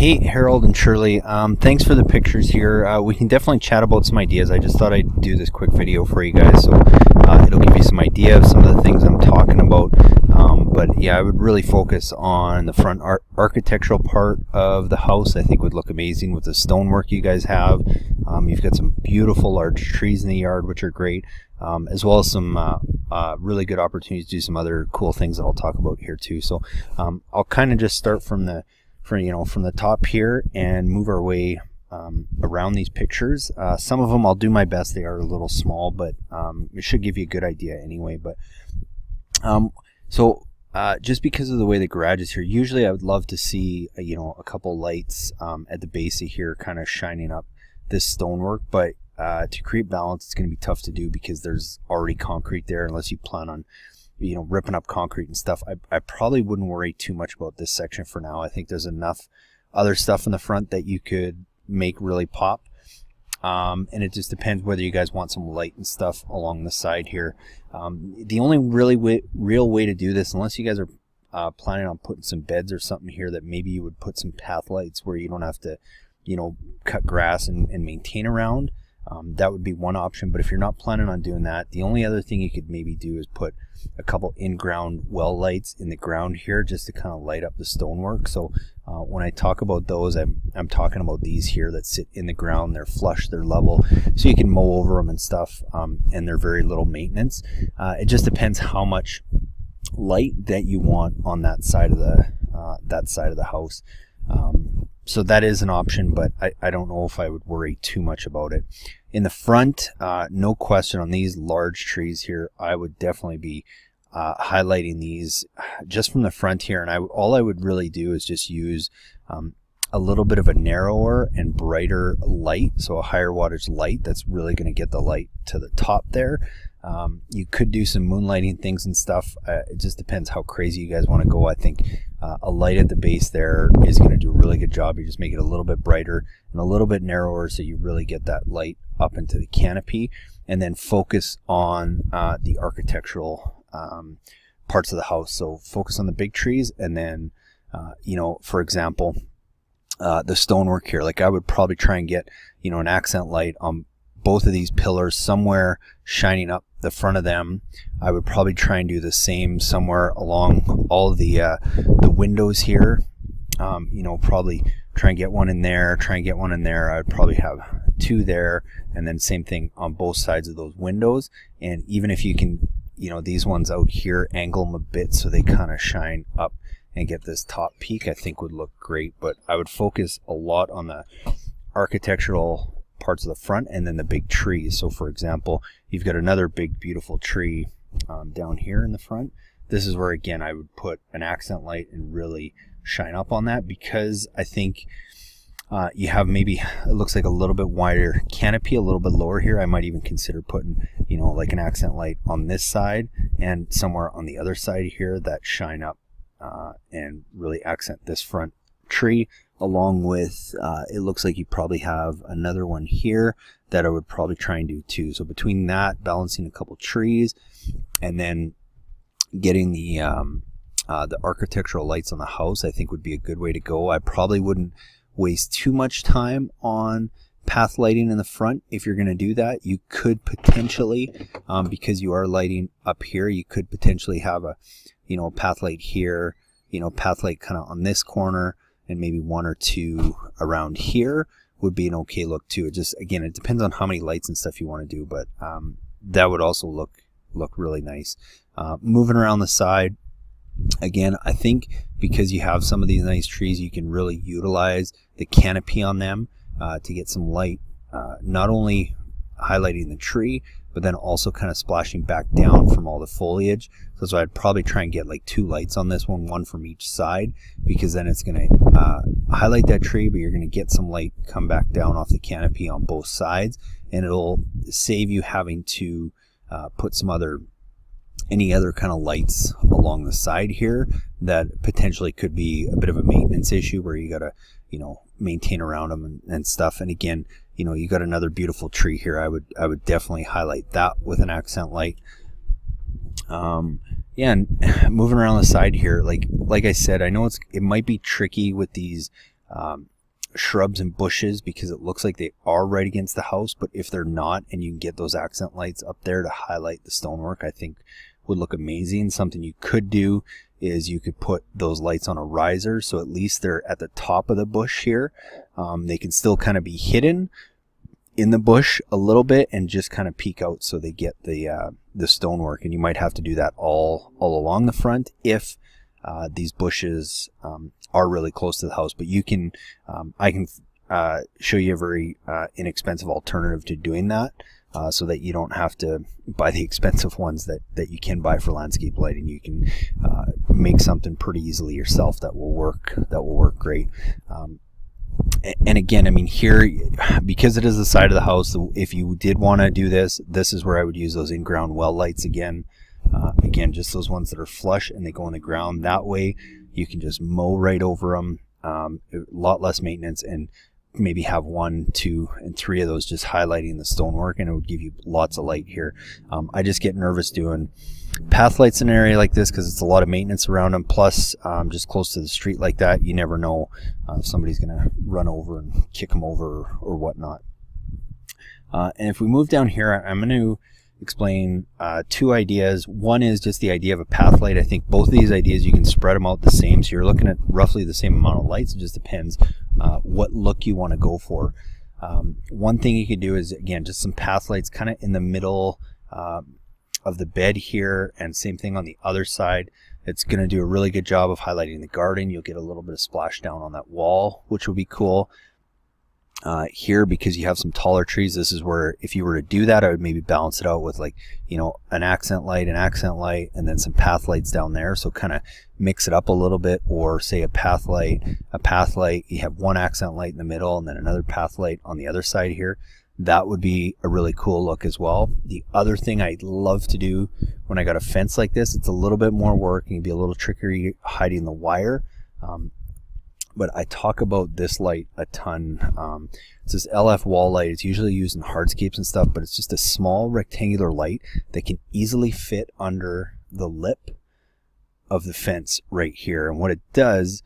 Hey, Harold and Shirley, thanks for the pictures here. We can definitely chat about some ideas. I just thought I'd do this quick video for you guys, so it'll give you some idea of some of the things I'm talking about. But yeah, I would really focus on the front architectural part of the house. I think would look amazing with the stonework you guys have. You've got some beautiful large trees in the yard, which are great, as well as some really good opportunities to do some other cool things that I'll talk about here too. So I'll kind of just start from the top here and move our way around these pictures. Some of them I'll do my best. They are a little small, but it should give you a good idea anyway. But just because of the way the garage is here, usually I would love to see a couple lights at the base of here kind of shining up this stonework, but to create balance it's going to be tough to do because there's already concrete there unless you plan on ripping up concrete and stuff. I probably wouldn't worry too much about this section for now. I think there's enough other stuff in the front that you could make really pop. And it just depends whether you guys want some light and stuff along the side here. The only real way to do this, unless you guys are planning on putting some beds or something here, that maybe you would put some path lights where you don't have to cut grass and maintain around. That would be one option, but if you're not planning on doing that, the only other thing you could maybe do is put a couple in-ground well lights in the ground here just to kind of light up the stonework. So when I talk about those, I'm talking about these here that sit in the ground. They're flush, they're level, so you can mow over them and stuff, and they're very little maintenance. It just depends how much light that you want on that side of the house. So that is an option, but I don't know if I would worry too much about it. In the front, no question, on these large trees here, I would definitely be highlighting these just from the front here. And all I would really do is just use a little bit of a narrower and brighter light, so a higher wattage light that's really going to get the light to the top there. You could do some moonlighting things and stuff. It just depends how crazy you guys want to go. I think a light at the base there is going to do a really good job. You just make it a little bit brighter and a little bit narrower so you really get that light up into the canopy, and then focus on the architectural parts of the house. So focus on the big trees, and then for example, the stonework here, like I would probably try and get an accent light on both of these pillars somewhere shining up the front of them. I would probably try and do the same somewhere along all of the windows here. Probably try and get one in there, I'd probably have two there, and then same thing on both sides of those windows. And even if you can, these ones out here, angle them a bit so they kind of shine up and get this top peak, I think would look great. But I would focus a lot on the architectural parts of the front and then the big trees. So for example, you've got another big beautiful tree down here in the front. This is where again I would put an accent light and really shine up on that, because I think you have maybe, it looks like a little bit wider canopy, a little bit lower here. I might even consider putting like an accent light on this side and somewhere on the other side here that shine up and really accent this front tree, along with it looks like you probably have another one here that I would probably try and do too. So between that, balancing a couple trees, and then getting the architectural lights on the house, I think would be a good way to go. I probably wouldn't waste too much time on path lighting in the front. If you're going to do that, you could potentially, because you are lighting up here, you could potentially have a path light here, path light kind of on this corner, and maybe one or two around here would be an okay look too. It just, again, it depends on how many lights and stuff you want to do, but that would also look really nice. Moving around the side, again, I think because you have some of these nice trees, you can really utilize the canopy on them to get some light, not only highlighting the tree, but then also kind of splashing back down from all the foliage. So I'd probably try and get like two lights on this one from each side, because then it's going to highlight that tree, but you're going to get some light come back down off the canopy on both sides, and it'll save you having to put any other kind of lights along the side here that potentially could be a bit of a maintenance issue where you got to maintain around them and stuff. And again, you got another beautiful tree here. I would definitely highlight that with an accent light. Yeah, and moving around the side here, like I said, I know it might be tricky with these shrubs and bushes because it looks like they are right against the house, but if they're not and you can get those accent lights up there to highlight the stonework, I think would look amazing. Something you could do is you could put those lights on a riser, so at least they're at the top of the bush here. They can still kind of be hidden in the bush a little bit and just kind of peek out so they get the stonework. And you might have to do that all along the front if these bushes are really close to the house. But you can, I can show you a very inexpensive alternative to doing that, so that you don't have to buy the expensive ones that you can buy for landscape lighting. You can make something pretty easily yourself that will work great. And again, I mean, here, because it is the side of the house, if you did want to do this is where I would use those in-ground well lights again. Again, just those ones that are flush and they go in the ground. That way you can just mow right over them. A lot less maintenance, and maybe have 1, 2, and 3 of those just highlighting the stonework, and it would give you lots of light here. I just get nervous doing path lights in an area like this because it's a lot of maintenance around them. Plus, just close to the street like that, you never know if somebody's going to run over and kick them over or whatnot. And if we move down here, I'm going to explain 2 ideas. One is just the idea of a path light. I think both of these ideas, you can spread them out the same, so you're looking at roughly the same amount of lights. It just depends what look you want to go for. One thing you could do is, again, just some path lights kind of in the middle of the bed here, and same thing on the other side. It's going to do a really good job of highlighting the garden. You'll get a little bit of splash down on that wall, which will be cool. Here, because you have some taller trees, this is where, if you were to do that, I would maybe balance it out with, like, you know, an accent light, and then some path lights down there. So kind of mix it up a little bit. Or say a path light, you have one accent light in the middle and then another path light on the other side here. That would be a really cool look as well. The other thing I love to do when I got a fence like this, it's a little bit more work and can be a little trickier hiding the wire. But I talk about this light a ton. It's this LF wall light. It's usually used in hardscapes and stuff, but it's just a small rectangular light that can easily fit under the lip of the fence right here. And what it does,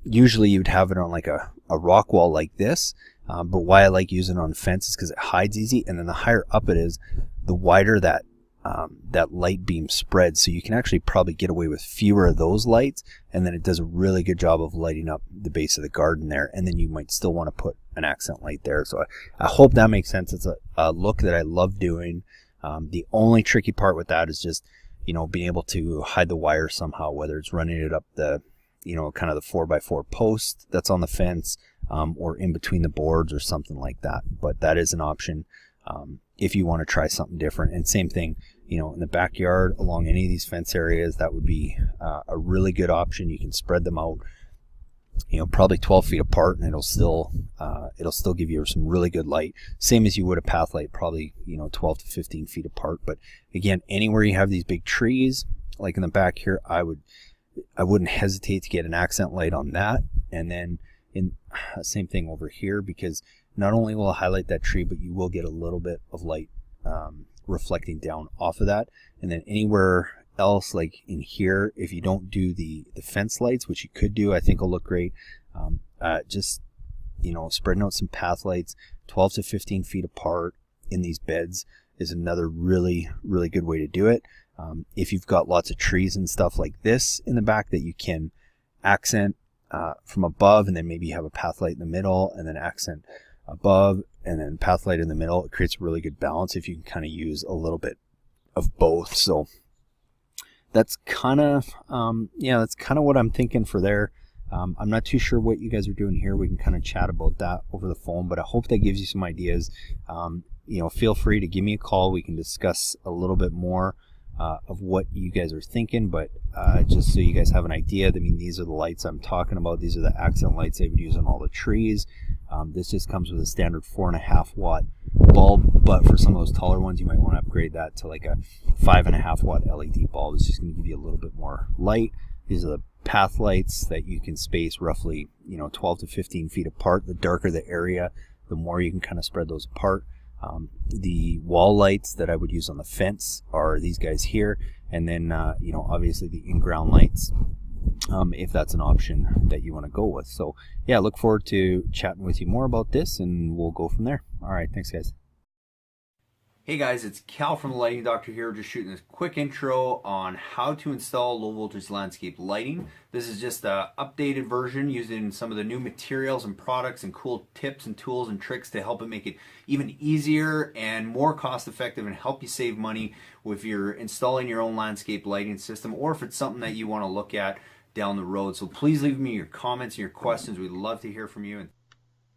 usually you'd have it on like a rock wall like this, but why I like using it on fence is because it hides easy, and then the higher up it is, the wider that light beam spreads, so you can actually probably get away with fewer of those lights, and then it does a really good job of lighting up the base of the garden there, and then you might still want to put an accent light there. So I hope that makes sense. It's a look that I love doing. The only tricky part with that is just, you know, being able to hide the wire somehow, whether it's running it up the, you know, kind of the 4x4 post that's on the fence, or in between the boards or something like that. But that is an option if you want to try something different. And same thing, you know, in the backyard along any of these fence areas, that would be a really good option. You can spread them out, you know, probably 12 feet apart, and it'll still give you some really good light, same as you would a path light, probably, you know, 12 to 15 feet apart. But again, anywhere you have these big trees, like in the back here, I wouldn't hesitate to get an accent light on that. And then in same thing over here, because not only will it highlight that tree, but you will get a little bit of light reflecting down off of that. And then anywhere else, like in here, if you don't do the fence lights, which you could do, I think will look great, just, you know, spreading out some path lights 12 to 15 feet apart in these beds is another really, really good way to do it. If you've got lots of trees and stuff like this in the back that you can accent from above, and then maybe you have a path light in the middle, and then accent above, and then path light in the middle, it creates a really good balance if you can kind of use a little bit of both. So that's kind of that's kind of what I'm thinking for there. I'm not too sure what you guys are doing here. We can kind of chat about that over the phone, but I hope that gives you some ideas. You know, feel free to give me a call. We can discuss a little bit more of what you guys are thinking, but just so you guys have an idea, I mean, these are the lights I'm talking about. These are the accent lights I would use on all the trees. This just comes with a standard 4.5 watt bulb, but for some of those taller ones, you might want to upgrade that to like a 5.5 watt LED bulb. It's just going to give you a little bit more light. These are the path lights that you can space roughly, you know, 12 to 15 feet apart. The darker the area, the more you can kind of spread those apart. The wall lights that I would use on the fence are these guys here, and then you know, obviously the in-ground lights if that's an option that you want to go with. So yeah, look forward to chatting with you more about this, and we'll go from there. All right, thanks guys. Hey guys, it's Cal from the Lighting Doctor here, just shooting this quick intro on how to install low voltage landscape lighting. This is just an updated version using some of the new materials and products and cool tips and tools and tricks to help it make it even easier and more cost effective and help you save money if you're installing your own landscape lighting system, or if it's something that you want to look at down the road. So please leave me your comments and your questions. We'd love to hear from you.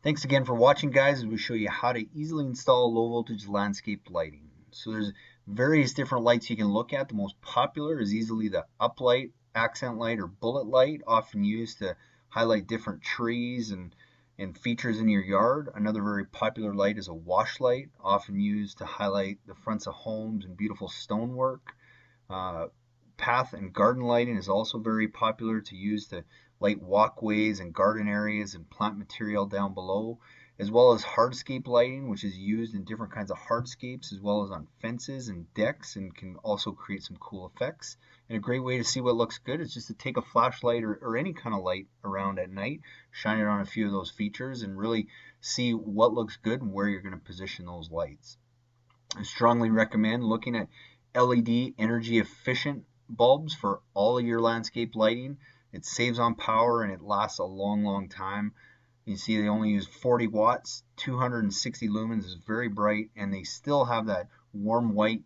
Thanks again for watching, guys, as we show you how to easily install low voltage landscape lighting. So there's various different lights you can look at. The most popular is easily the uplight, accent light, or bullet light, often used to highlight different trees and features in your yard. Another very popular light is a wash light, often used to highlight the fronts of homes and beautiful stonework. Path and garden lighting is also very popular, to use to light walkways and garden areas and plant material down below, as well as hardscape lighting, which is used in different kinds of hardscapes as well as on fences and decks, and can also create some cool effects. And a great way to see what looks good is just to take a flashlight or any kind of light around at night, shine it on a few of those features, and really see what looks good and where you're going to position those lights. I strongly recommend looking at LED energy efficient bulbs for all of your landscape lighting. It saves on power and it lasts a long time. You see they only use 40 watts, 260 lumens, is very bright, and they still have that warm white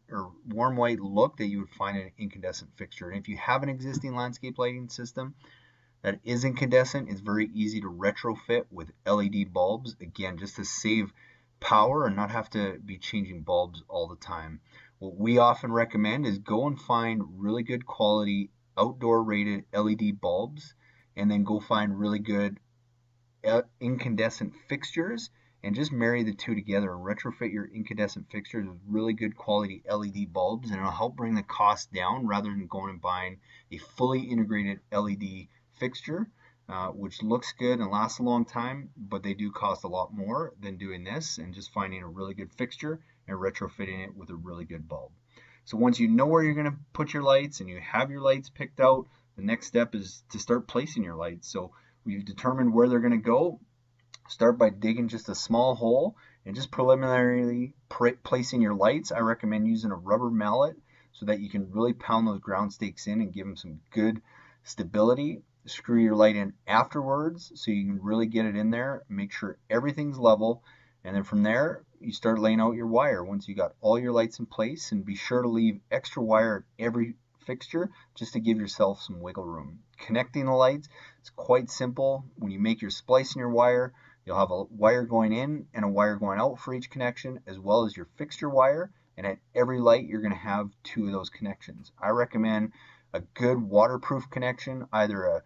look that you would find in an incandescent fixture. And if you have an existing landscape lighting system that is incandescent, it's very easy to retrofit with LED bulbs, again, just to save power and not have to be changing bulbs all the time. What we often recommend is go and find really good quality outdoor rated LED bulbs, and then go find really good incandescent fixtures and just marry the two together and retrofit your incandescent fixtures with really good quality LED bulbs, and it'll help bring the cost down rather than going and buying a fully integrated LED fixture, which looks good and lasts a long time, but they do cost a lot more than doing this and just finding a really good fixture and retrofitting it with a really good bulb. So once you know where you're going to put your lights and you have your lights picked out, the next step is to start placing your lights. So we've determined where they're going to go. Start by digging just a small hole and just preliminarily placing your lights. I recommend using a rubber mallet so that you can really pound those ground stakes in and give them some good stability. Screw your light in afterwards so you can really get it in there. Make sure everything's level, and then from there you start laying out your wire once you got all your lights in place, and be sure to leave extra wire at every fixture just to give yourself some wiggle room. Connecting the lights is quite simple. When you make your splice in your wire, you'll have a wire going in and a wire going out for each connection, as well as your fixture wire, and at every light you're going to have two of those connections. I recommend a good waterproof connection, either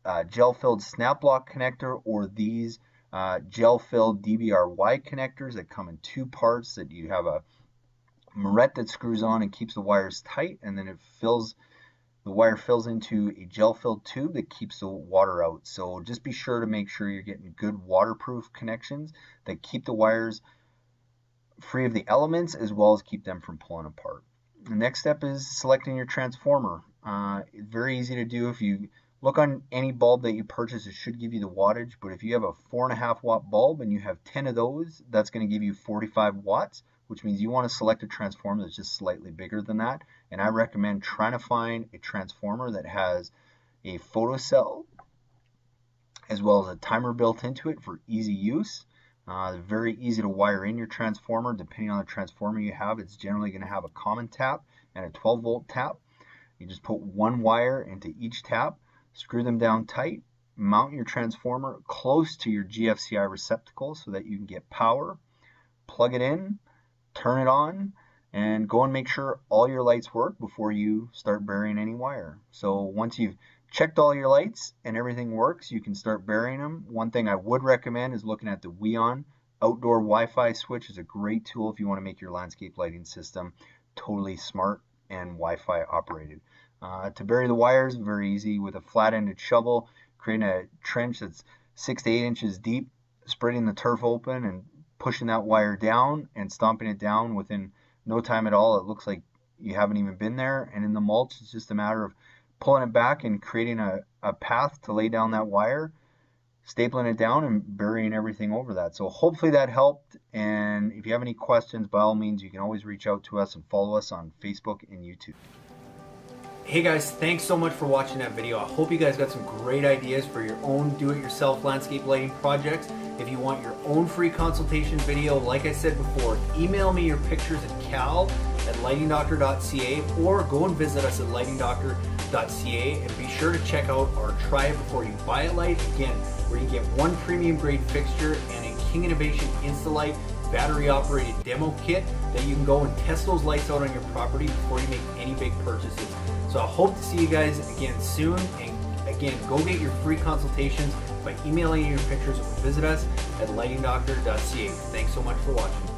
a gel-filled snap block connector or these gel-filled DBRY connectors that come in two parts, that you have a moret that screws on and keeps the wires tight, and then the wire fills into a gel-filled tube that keeps the water out. So just be sure to make sure you're getting good waterproof connections that keep the wires free of the elements, as well as keep them from pulling apart. The next step is selecting your transformer. Very easy to do. If you look on any bulb that you purchase, it should give you the wattage, but if you have a 4.5 watt bulb and you have 10 of those, that's going to give you 45 watts, which means you want to select a transformer that's just slightly bigger than that. And I recommend trying to find a transformer that has a photocell as well as a timer built into it for easy use. Very easy to wire in your transformer. Depending on the transformer you have, it's generally going to have a common tap and a 12 volt tap. You just put one wire into each tap, screw them down tight, mount your transformer close to your GFCI receptacle so that you can get power, plug it in, turn it on, and go and make sure all your lights work before you start burying any wire. So once you've checked all your lights and everything works, you can start burying them. One thing I would recommend is looking at the Weon outdoor Wi-Fi switch. Is a great tool if you want to make your landscape lighting system totally smart and Wi-Fi operated. To bury the wires, very easy with a flat-ended shovel, creating a trench that's 6 to 8 inches deep, spreading the turf open and pushing that wire down and stomping it down within no time at all. It looks like you haven't even been there. And in the mulch, it's just a matter of pulling it back and creating a path to lay down that wire, stapling it down and burying everything over that. So hopefully that helped. And if you have any questions, by all means, you can always reach out to us and follow us on Facebook and YouTube. Hey guys, thanks so much for watching that video. I hope you guys got some great ideas for your own do-it-yourself landscape lighting projects. If you want your own free consultation video, like I said before, email me your pictures at cal@lightingdoctor.ca or go and visit us at lightingdoctor.ca, and be sure to check out our Try It Before You Buy It light, again, where you get one premium grade fixture and a King Innovation Instalight battery operated demo kit that you can go and test those lights out on your property before you make any big purchases. So I hope to see you guys again soon, and again, go get your free consultations by emailing your pictures or visit us at lightingdoctor.ca. Thanks so much for watching.